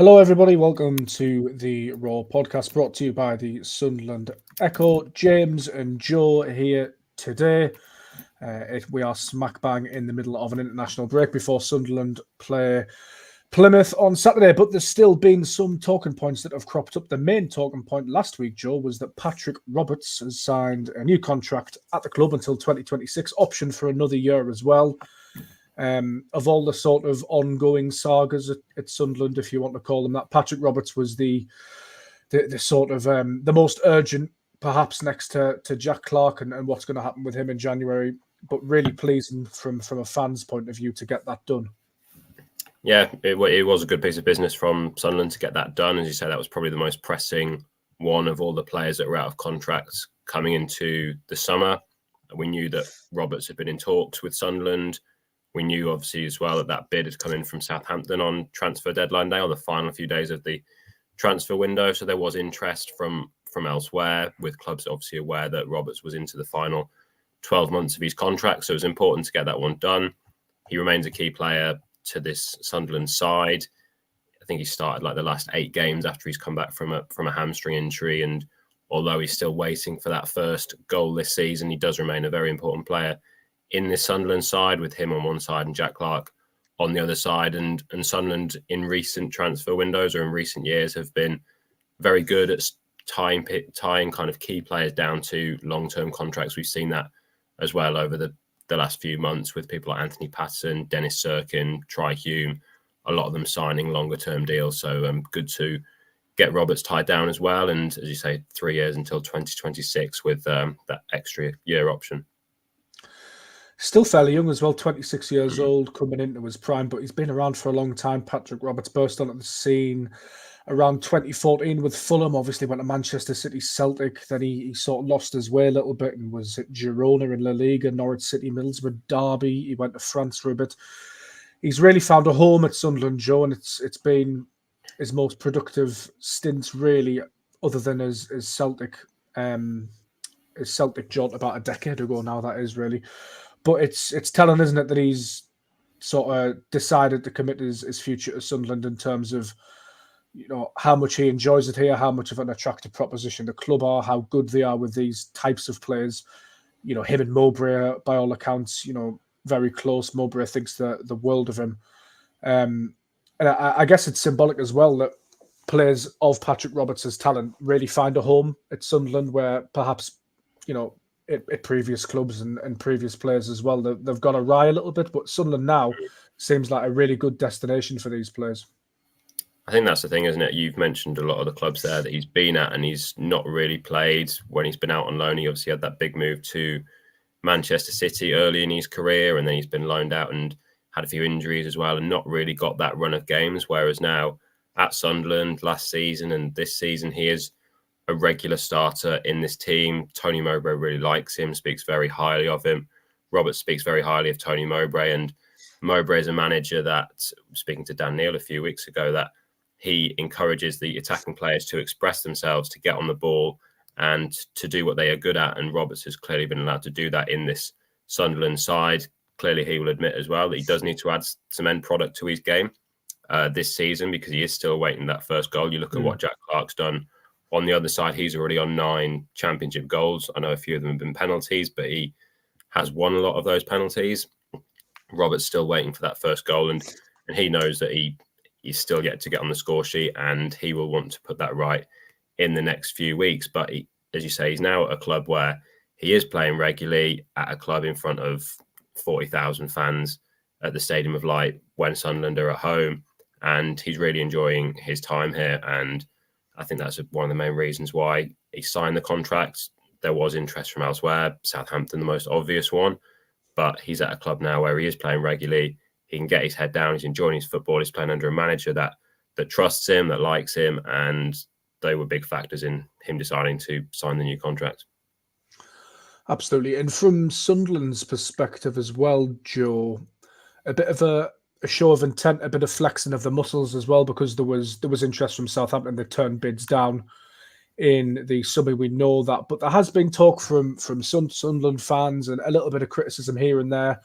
Hello, everybody. Welcome to the Raw podcast brought to you by the Sunderland Echo. James and Joe here today. We are smack bang in the middle of an international break before Sunderland play Plymouth on Saturday, but there's still been some talking points that have cropped up. The main talking point last week, Joe, was that Patrick Roberts has signed a new contract at the club until 2026, option for another year as well. Of all the sort of ongoing sagas at Sunderland, if you want to call them that, Patrick Roberts was the sort of the most urgent, perhaps next to Jack Clarke and what's going to happen with him in January. But really pleasing from a fan's point of view to get that done. Yeah, it was a good piece of business from Sunderland to get that done. As you say, that was probably the most pressing one of all the players that were out of contracts coming into the summer. We knew that Roberts had been in talks with Sunderland. We knew, obviously, as well that bid had come in from Southampton on transfer deadline day, on the final few days of the transfer window. So there was interest from elsewhere, with clubs obviously aware that Roberts was into the final 12 months of his contract. So it was important to get that one done. He remains a key player to this Sunderland side. I think he started like the last 8 games after he's come back from a hamstring injury. And although he's still waiting for that first goal this season, he does remain a very important player in this Sunderland side, with him on one side and Jack Clarke on the other side. And Sunderland in recent transfer windows or in recent years have been very good at tying kind of key players down to long-term contracts. We've seen that as well over the last few months with people like Anthony Patterson, Dennis Sirkin, Try Hume, a lot of them signing longer-term deals. So good to get Roberts tied down as well. And as you say, 3 years until 2026 with that extra year option. Still fairly young as well, 26 years old, coming into his prime, but he's been around for a long time. Patrick Roberts burst onto the scene around 2014 with Fulham, obviously went to Manchester City, Celtic, then he sort of lost his way a little bit and was at Girona in La Liga, Norwich City, Middlesbrough, Derby. He went to France for a bit. He's really found a home at Sunderland, Joe, and it's been his most productive stint, really, other than his Celtic jaunt about a decade ago now, that is really. But it's telling, isn't it, that he's sort of decided to commit his future to Sunderland in terms of, you know, how much he enjoys it here, how much of an attractive proposition the club are, how good they are with these types of players. You know, him and Mowbray, by all accounts, you know, very close. Mowbray thinks the world of him. And I guess it's symbolic as well that players of Patrick Roberts' talent really find a home at Sunderland, where perhaps, you know, at previous clubs and previous players as well, they've gone awry a little bit, but Sunderland now seems like a really good destination for these players. I think that's the thing, isn't it? You've mentioned a lot of the clubs there that he's been at, and he's not really played when he's been out on loan. He obviously had that big move to Manchester City early in his career, and then he's been loaned out and had a few injuries as well and not really got that run of games. Whereas now at Sunderland last season and this season, he is a regular starter in this team. Tony Mowbray really likes him, speaks very highly of him. Roberts speaks very highly of Tony Mowbray, and Mowbray is a manager that, speaking to Dan Neil a few weeks ago, that he encourages the attacking players to express themselves, to get on the ball and to do what they are good at. And Roberts has clearly been allowed to do that in this Sunderland side. Clearly, he will admit as well that he does need to add some end product to his game this season, because he is still awaiting that first goal. You look at what Jack Clarke's done on the other side. He's already on 9 championship goals. I know a few of them have been penalties, but he has won a lot of those penalties. Robert's still waiting for that first goal, and he knows that he's still yet to get on the score sheet, and he will want to put that right in the next few weeks. But as you say, he's now at a club where he is playing regularly, at a club in front of 40,000 fans at the Stadium of Light when Sunderland are at home, and he's really enjoying his time here. And I think that's one of the main reasons why he signed the contract. There was interest from elsewhere, Southampton the most obvious one, but he's at a club now where he is playing regularly. He can get his head down, he's enjoying his football, he's playing under a manager that trusts him, that likes him, and they were big factors in him deciding to sign the new contract. Absolutely. And from Sunderland's perspective as well, Joe, a bit of a show of intent, a bit of flexing of the muscles as well, because there was interest from Southampton that turned bids down in the summer. We know that, but there has been talk from Sunderland fans and a little bit of criticism here and there.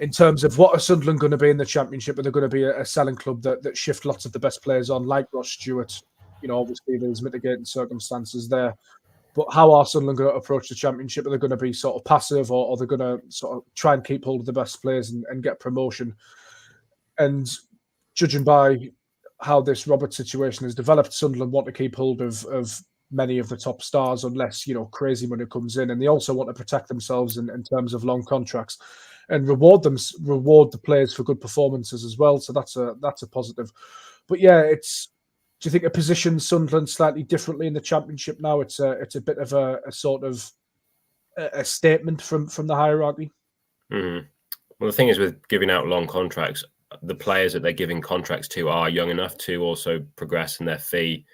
in terms of what are Sunderland going to be in the Championship? Are they going to be a selling club that shift lots of the best players on, like Ross Stewart? Obviously there's mitigating circumstances there. But how are Sunderland going to approach the Championship? Are they going to be sort of passive, or are they going to sort of try and keep hold of the best players and get promotion? And judging by how this Roberts situation has developed, Sunderland want to keep hold of many of the top stars unless, crazy money comes in. And they also want to protect themselves in terms of long contracts and reward the players for good performances as well. So that's a positive. But yeah, do you think it positions Sunderland slightly differently in the Championship now? It's a bit of a sort of a statement from the hierarchy. Mm-hmm. Well, the thing is with giving out long contracts, the players that they're giving contracts to are young enough to also progress and their fee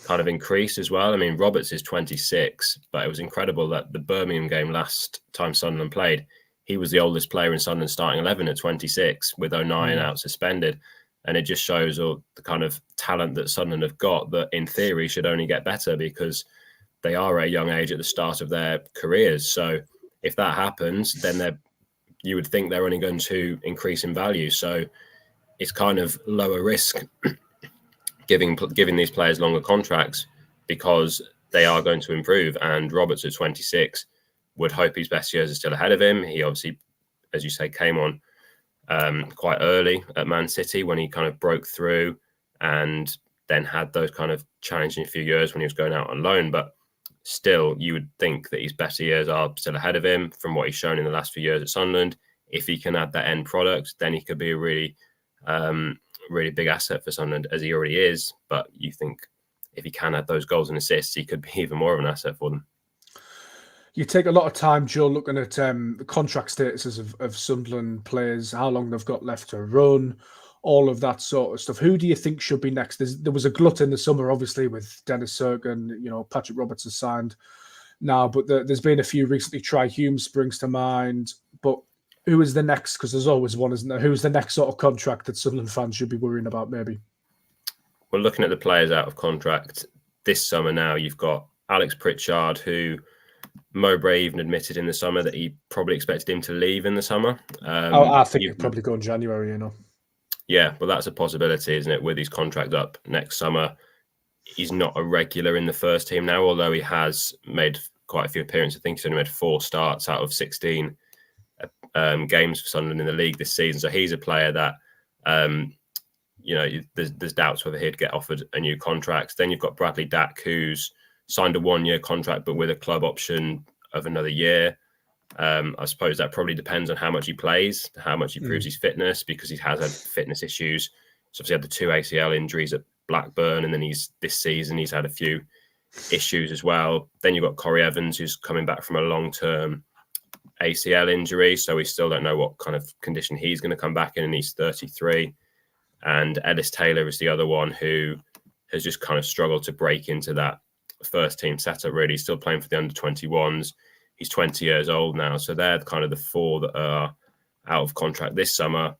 kind of increase as well. I mean, Roberts is 26, but it was incredible that the Birmingham game last time Sunderland played, he was the oldest player in Sunderland starting 11 at 26 with 09 out suspended. And it just shows all the kind of talent that Sunderland have got that in theory should only get better because they are at a young age at the start of their careers. So if that happens, then you would think they're only going to increase in value. So it's kind of lower risk giving these players longer contracts because they are going to improve. And Roberts at 26 would hope his best years are still ahead of him. He obviously, as you say, came on quite early at Man City when he kind of broke through and then had those kind of challenging few years when he was going out on loan. But still, you would think that his better years are still ahead of him from what he's shown in the last few years at Sunderland. If he can add that end product, then he could be a really, really big asset for Sunderland, as he already is. But you think if he can add those goals and assists, he could be even more of an asset for them. You take a lot of time, Joe, looking at the contract statuses of Sunderland players, how long they've got left to run, all of that sort of stuff. Who do you think should be next? There was a glut in the summer, obviously, with Dennis Serkin. Patrick Roberts has signed now, but there's been a few recently. Try Hume springs to mind. But who is the next? Because there's always one, isn't there? Who's the next sort of contract that Sunderland fans should be worrying about, maybe? Well, looking at the players out of contract this summer now, you've got Alex Pritchard, who Mowbray even admitted in the summer that he probably expected him to leave in the summer. I think he'd probably go in January, Yeah, well, that's a possibility, isn't it? With his contract up next summer, he's not a regular in the first team now, although he has made quite a few appearances. I think he's only made 4 starts out of 16 games for Sunderland in the league this season. So he's a player that, there's doubts whether he'd get offered a new contract. Then you've got Bradley Dack, who's signed a 1-year contract, but with a club option of another year. I suppose that probably depends on how much he plays, how much he proves his fitness, because he has had fitness issues. So he had the 2 ACL injuries at Blackburn, and then this season he's had a few issues as well. Then you've got Corey Evans, who's coming back from a long-term ACL injury, so we still don't know what kind of condition he's going to come back in, and he's 33. And Ellis Taylor is the other one who has just kind of struggled to break into that first team setup, really. He's still playing for the under-21s. He's 20 years old now. So they're kind of the 4 that are out of contract this summer.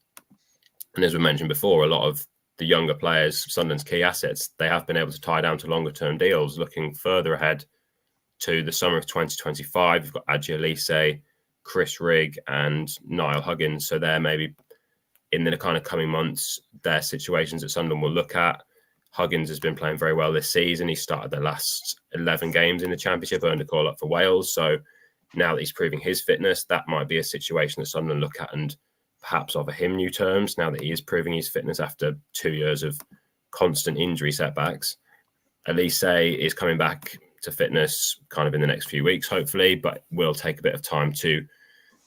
And as we mentioned before, a lot of the younger players, Sunderland's key assets, they have been able to tie down to longer-term deals. Looking further ahead to the summer of 2025, you've got Adji Elise, Chris Rigg and Niall Huggins. So they're maybe in the kind of coming months, their situations that Sunderland will look at. Huggins has been playing very well this season. He started the last 11 games in the Championship, earned a call up for Wales. So now that he's proving his fitness, that might be a situation that Sunderland look at and perhaps offer him new terms now that he is proving his fitness after 2 years of constant injury setbacks. Elise is coming back to fitness kind of in the next few weeks, hopefully, but will take a bit of time to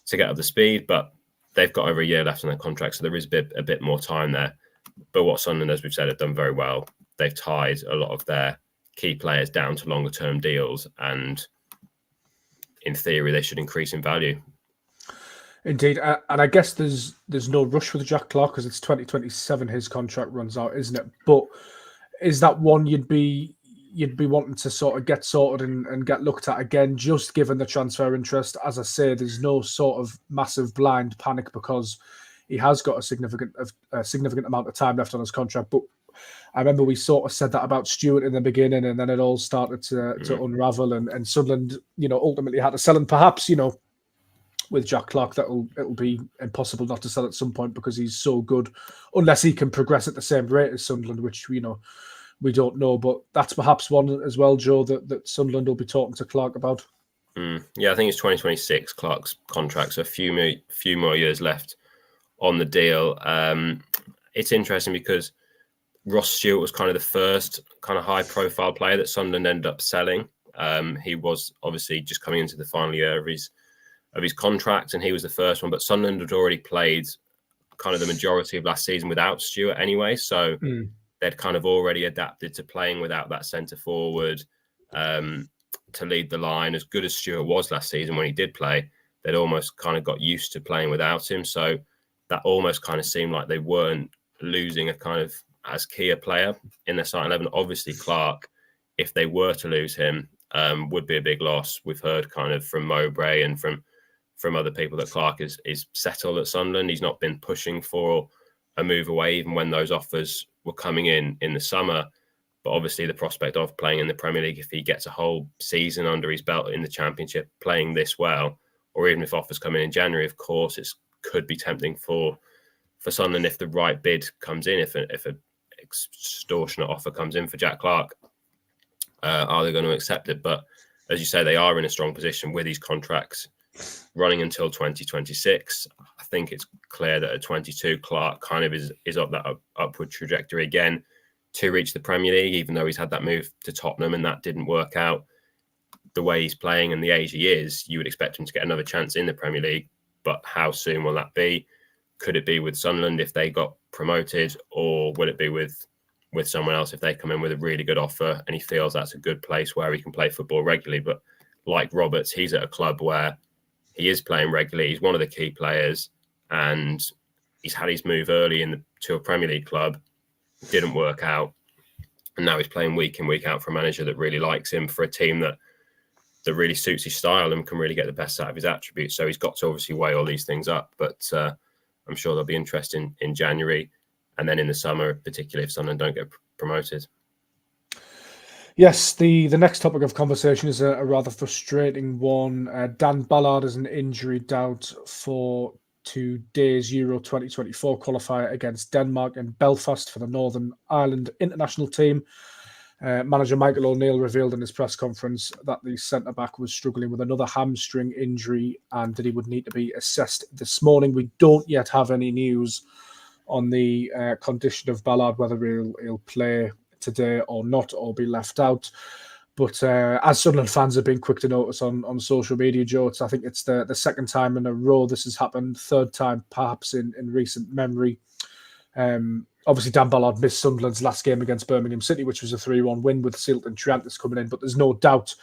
get up to speed. But they've got over a year left on their contract, so there is a bit more time there. But what Sunderland, as we've said, have done very well. They've tied a lot of their key players down to longer term deals, and in theory, they should increase in value. Indeed, and I guess there's no rush with Jack Clarke because it's 2027 his contract runs out, isn't it? But is that one you'd be wanting to sort of get sorted and get looked at again, just given the transfer interest? As I say, there's no sort of massive blind panic because he has got a significant amount of time left on his contract. But I remember we sort of said that about Stewart in the beginning, and then it all started to unravel, and Sunderland, ultimately had to sell him. Perhaps, with Jack Clark that it'll be impossible not to sell at some point because he's so good, unless he can progress at the same rate as Sunderland, which we don't know. But that's perhaps one as well, Joe, that Sunderland will be talking to Clark about. Yeah, I think it's 2026. Clark's contract's a few more years left on the deal. It's interesting because Ross Stewart was kind of the first kind of high-profile player that Sunderland ended up selling. He was obviously just coming into the final year of his contract, and he was the first one. But Sunderland had already played kind of the majority of last season without Stewart anyway, so they'd kind of already adapted to playing without that centre forward to lead the line. As good as Stewart was last season when he did play, they'd almost kind of got used to playing without him. So that almost kind of seemed like they weren't losing a kind of as key a player in their starting 11. Obviously, Clark, if they were to lose him, would be a big loss. We've heard kind of from Mowbray and from other people that Clark is settled at Sunderland. He's not been pushing for a move away, even when those offers were coming in the summer. But obviously, the prospect of playing in the Premier League, if he gets a whole season under his belt in the Championship, playing this well, or even if offers come in January, of course, it could be tempting for Sunderland if the right bid comes in, if an extortionate offer comes in for Jack Clark. Are they going to accept it? But as you say, they are in a strong position with these contracts running until 2026. I think it's clear that at 22, Clark kind of is up that upward trajectory again to reach the Premier League, even though he's had that move to Tottenham and that didn't work out. The way he's playing and the age he is, you would expect him to get another chance in the Premier League. But how soon will that be? Could it be with Sunderland if they got promoted, or will it be with someone else if they come in with a really good offer and he feels that's a good place where he can play football regularly? But like Roberts, he's at a club where he is playing regularly. He's one of the key players, and he's had his move early to a Premier League club. Didn't work out, and now he's playing week in, week out for a manager that really likes him, for a team that really suits his style and can really get the best out of his attributes. So he's got to obviously weigh all these things up. But I'm sure there'll be interest in January, and then in the summer, particularly if Sunderland don't get promoted. Yes, the next topic of conversation is a rather frustrating one. Dan Ballard is an injury doubt for today's Euro 2024 qualifier against Denmark in Belfast for the Northern Ireland international team. Manager Michael O'Neill revealed in his press conference that the centre-back was struggling with another hamstring injury and that he would need to be assessed this morning. We don't yet have any news on the condition of Ballard, whether he'll play today or not, or be left out. But as Sunderland fans have been quick to notice on social media, Joe, I think it's the second time in a row this has happened, third time perhaps in recent memory. Obviously, Dan Ballard missed Sunderland's last game against Birmingham City, which was a 3-1 win with Silt and Triantis coming in. But there's no doubt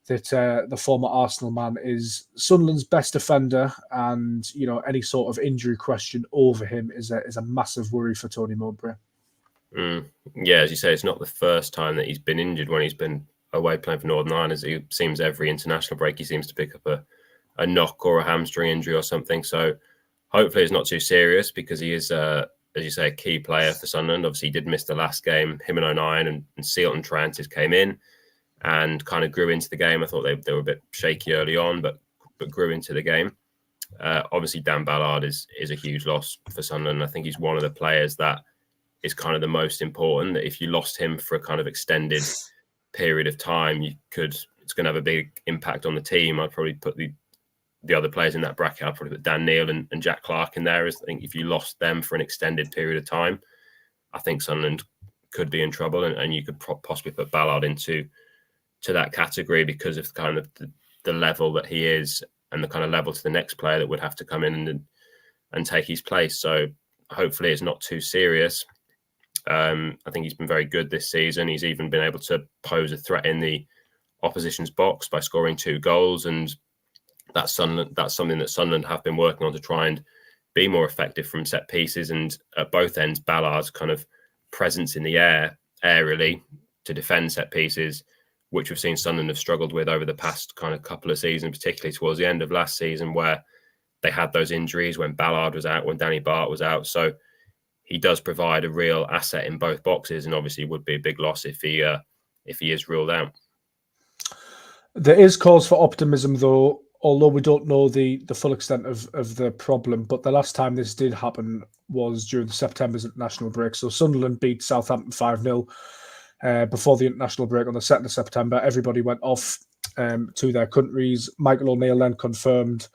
that the former Arsenal man is Sunderland's best defender, and any sort of injury question over him is a massive worry for Tony Mowbray. Yeah, as you say, it's not the first time that he's been injured when he's been away playing for Northern Ireland. As it seems every international break he seems to pick up a knock or a hamstring injury or something. So hopefully it's not too serious, because he is, as you say, a key player for Sunderland. Obviously he did miss the last game. Him and O'Nien and Sealt and Trantis came in and kind of grew into the game. I thought they were a bit shaky early on, but grew into the game. Obviously Dan Ballard is a huge loss for Sunderland. I think he's one of the players that is kind of the most important. That if you lost him for a kind of extended period of time, it's going to have a big impact on the team. I'd probably put the other players in that bracket. I'd probably put Dan Neil and Jack Clark in there. I think if you lost them for an extended period of time, I think Sunderland could be in trouble, and you could possibly put Ballard into that category because of kind of the level that he is and the kind of level to the next player that would have to come in and take his place. So hopefully it's not too serious. I think he's been very good this season. He's even been able to pose a threat in the opposition's box by scoring 2 goals, and that's something that Sunderland have been working on to try and be more effective from set pieces. And at both ends, Ballard's kind of presence in the air aerially to defend set pieces, which we've seen Sunderland have struggled with over the past kind of couple of seasons, particularly towards the end of last season, where they had those injuries when Ballard was out, when Danny Bart was out. So he does provide a real asset in both boxes, and obviously would be a big loss if he is ruled out. There is cause for optimism, though, although we don't know the full extent of the problem, but the last time this did happen was during the September's international break. So Sunderland beat Southampton 5-0 before the international break on the 2nd of September. Everybody went off to their countries. Michael O'Neill then confirmed,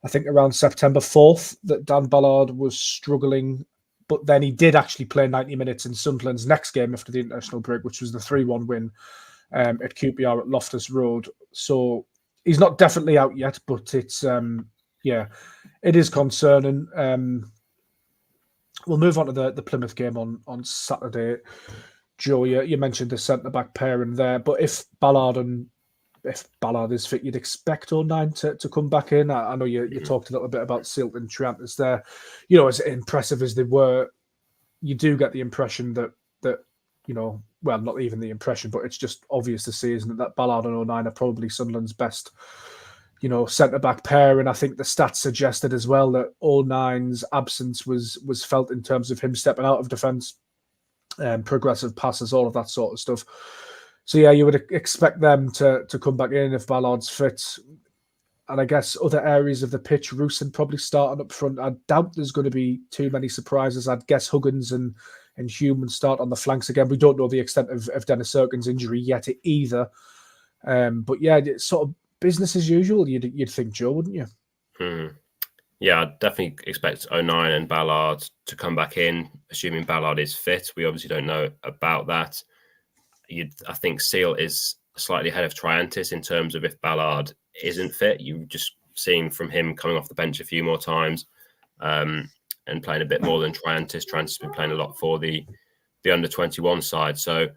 I think around September 4th, that Dan Ballard was struggling, but then he did actually play 90 minutes in Sunderland's next game after the international break, which was the 3-1 win at QPR at Loftus Road. So he's not definitely out yet, but it's, it is concerning. We'll move on to the Plymouth game on Saturday. Joe, you mentioned the centre-back pairing there, but if Ballard is fit, you'd expect 09 to come back in. I know you talked a little bit about Silt and Trent. Is there, as impressive as they were, you do get the impression that well, not even the impression, but it's just obvious to see, isn't it, that Ballard and 09 are probably Sunderland's best, centre-back pair. And I think the stats suggested as well that 09's absence was felt in terms of him stepping out of defence, progressive passes, all of that sort of stuff. So, yeah, you would expect them to come back in if Ballard's fit. And I guess other areas of the pitch, Roosen probably starting up front. I doubt there's going to be too many surprises. I'd guess Huggins and Human start on the flanks again. We don't know the extent of Dennis Irkin's injury yet either. But, yeah, it's sort of business as usual, you'd think, Joe, wouldn't you? Yeah, I'd definitely expect 09 and Ballard to come back in, assuming Ballard is fit. We obviously don't know about that. I think Seal is slightly ahead of Triantis in terms of if Ballard isn't fit. You've just seen from him coming off the bench a few more times and playing a bit more than Triantis. Triantis has been playing a lot for the under-21 side. So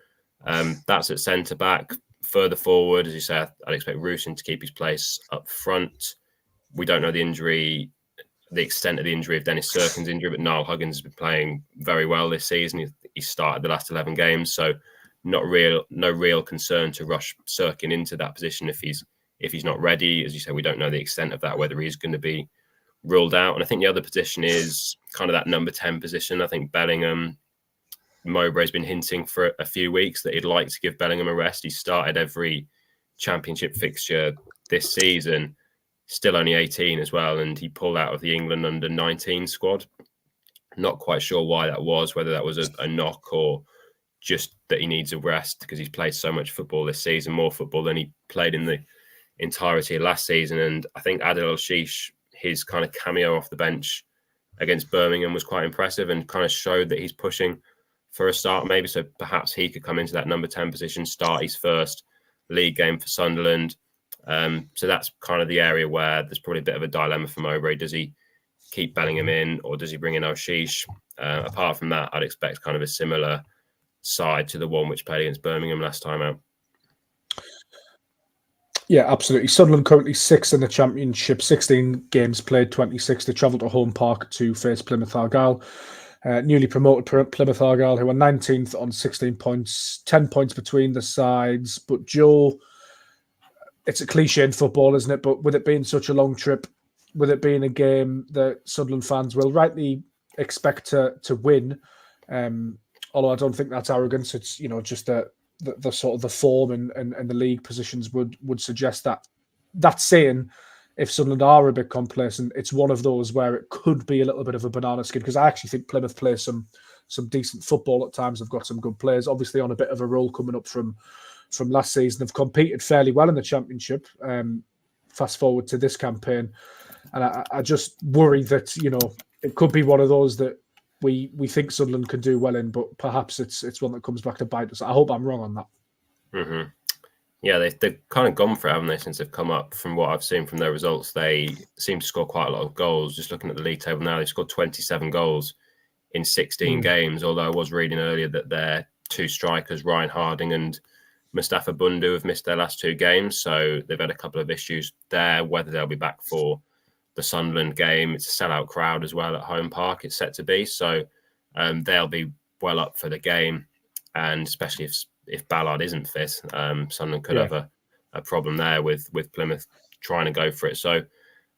that's at centre-back. Further forward, as you say, I'd expect Roosen to keep his place up front. We don't know the extent of the injury of Dennis Serkin's injury, but Niall Huggins has been playing very well this season. He started the last 11 games, so no real concern to rush Serkin into that position if he's not ready. As you say, we don't know the extent of that, whether he's going to be ruled out. And I think the other position is kind of that number 10 position. I think Bellingham, Mowbray's been hinting for a few weeks that he'd like to give Bellingham a rest. He started every championship fixture this season, still only 18 as well, and he pulled out of the England under-19 squad. Not quite sure why that was, whether that was a knock or just that he needs a rest because he's played so much football this season, more football than he played in the entirety of last season. And I think Adil El-Shish, his kind of cameo off the bench against Birmingham was quite impressive and kind of showed that he's pushing for a start maybe. So perhaps he could come into that number 10 position, start his first league game for Sunderland. So that's kind of the area where there's probably a bit of a dilemma for Mowbray. Does he keep Bellingham in or does he bring in El-Shish? Apart from that, I'd expect kind of a similar side to the one which played against Birmingham last time out. Yeah, absolutely. Sunderland currently 6th in the Championship, 16 games played, 26. They travelled to Home Park to face Plymouth Argyle. Newly promoted Plymouth Argyle, who are 19th on 16 points, 10 points between the sides. But Joe, it's a cliche in football, isn't it? But with it being such a long trip, with it being a game that Sunderland fans will rightly expect to win, although I don't think that's arrogance. It's just the sort of the form and the league positions would suggest that. That saying, if Sunderland are a bit complacent, it's one of those where it could be a little bit of a banana skin, because I actually think Plymouth play some decent football at times. They've got some good players, obviously on a bit of a roll coming up from last season. They've competed fairly well in the Championship. Fast forward to this campaign, and I just worry that it could be one of those that we think Sunderland can do well in, but perhaps it's one that comes back to bite us. I hope I'm wrong on that. Mm-hmm. Yeah, they've kind of gone for it, haven't they, since they've come up? From what I've seen from their results, they seem to score quite a lot of goals. Just looking at the league table now, they've scored 27 goals in 16 games, although I was reading earlier that their two strikers, Ryan Harding and Mustafa Bundu, have missed their last 2 games. So they've had a couple of issues there. Whether they'll be back for the Sunderland game, it's a sellout crowd as well at Home Park, it's set to be. So they'll be well up for the game. And especially if Ballard isn't fit, Sunderland could have a problem there with Plymouth trying to go for it. So,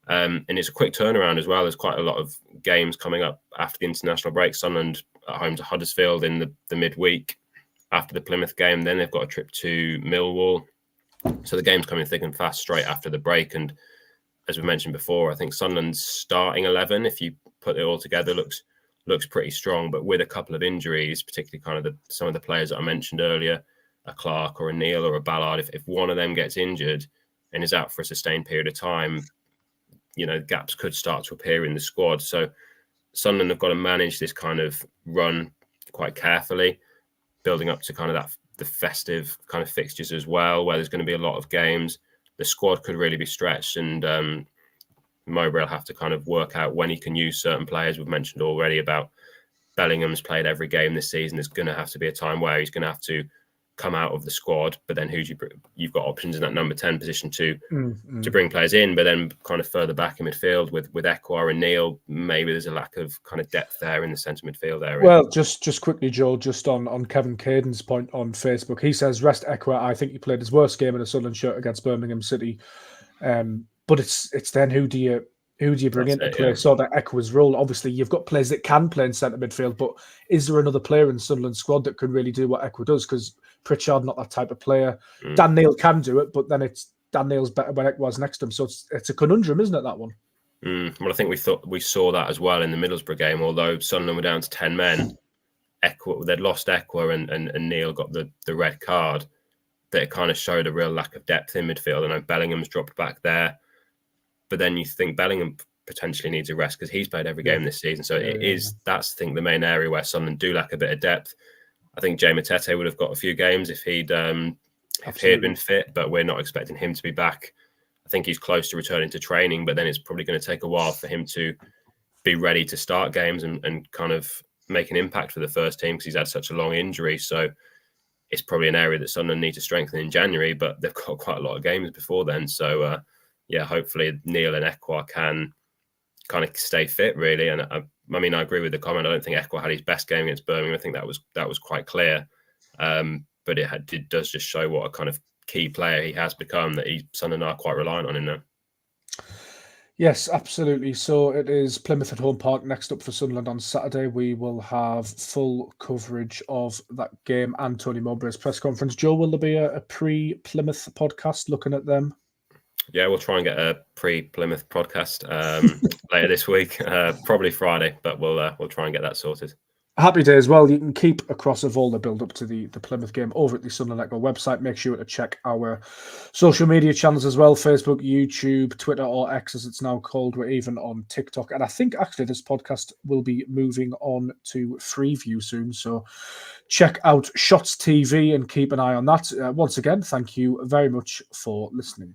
and it's a quick turnaround as well. There's quite a lot of games coming up after the international break. Sunderland at home to Huddersfield in the midweek after the Plymouth game. Then they've got a trip to Millwall. So the game's coming thick and fast straight after the break. And as we mentioned before, I think Sunderland's starting 11, if you put it all together, looks pretty strong. But with a couple of injuries, particularly kind of some of the players that I mentioned earlier, a Clark or a Neil or a Ballard, if one of them gets injured and is out for a sustained period of time, gaps could start to appear in the squad. So Sunderland have got to manage this kind of run quite carefully, building up to kind of the festive kind of fixtures as well, where there's going to be a lot of games. The squad could really be stretched, and Mowbray will have to kind of work out when he can use certain players. We've mentioned already about Bellingham's played every game this season. There's going to have to be a time where he's going to have to come out of the squad, but then you've got options in that number 10 position to bring players in, but then kind of further back in midfield with Ekwar and Neil, maybe there's a lack of kind of depth there in the centre midfield area. Well, just quickly, Joe, just on Kevin Caden's point on Facebook, he says rest Ekwar. I think he played his worst game in a Sunderland shirt against Birmingham City, but it's then who do you bring in to play sort of Ekwar's role? Obviously, you've got players that can play in centre midfield, but is there another player in Sunderland's squad that can really do what Ekwar does? Because Pritchard, not that type of player. Dan Neil can do it, but then it's Dan Neil's better when Ekwar's next to him. So it's a conundrum, isn't it, that one? Well, I think we saw that as well in the Middlesbrough game. Although Sunderland were down to 10 men, they'd lost Ekwar and Neil got the red card. That it kind of showed a real lack of depth in midfield. I know Bellingham's dropped back there, but then you think Bellingham potentially needs a rest because he's played every game this season. So that's, I think, the main area where Sunderland do lack a bit of depth. I think Jay Matete would have got a few games if he had been fit, but we're not expecting him to be back. I think he's close to returning to training, but then it's probably going to take a while for him to be ready to start games and kind of make an impact for the first team because he's had such a long injury. So it's probably an area that Sunderland need to strengthen in January, but they've got quite a lot of games before then. So, hopefully Neil and Ekwar can kind of stay fit, really. And I agree with the comment. I don't think Ekwar had his best game against Birmingham. I think that was quite clear. But it does just show what a kind of key player he has become that Sunderland are quite reliant on him now. Yes, absolutely. So it is Plymouth at home park next up for Sunderland on Saturday. We will have full coverage of that game and Tony Mowbray's press conference. Joe, will there be a pre-Plymouth podcast looking at them? Yeah, we'll try and get a pre-Plymouth podcast later this week, probably Friday, but we'll try and get that sorted. Happy day as well. You can keep across of all the build-up to the Plymouth game over at the Sunderland Echo website. Make sure to check our social media channels as well, Facebook, YouTube, Twitter, or X as it's now called. We're even on TikTok. And I think actually this podcast will be moving on to Freeview soon. So check out Shots TV and keep an eye on that. Once again, thank you very much for listening.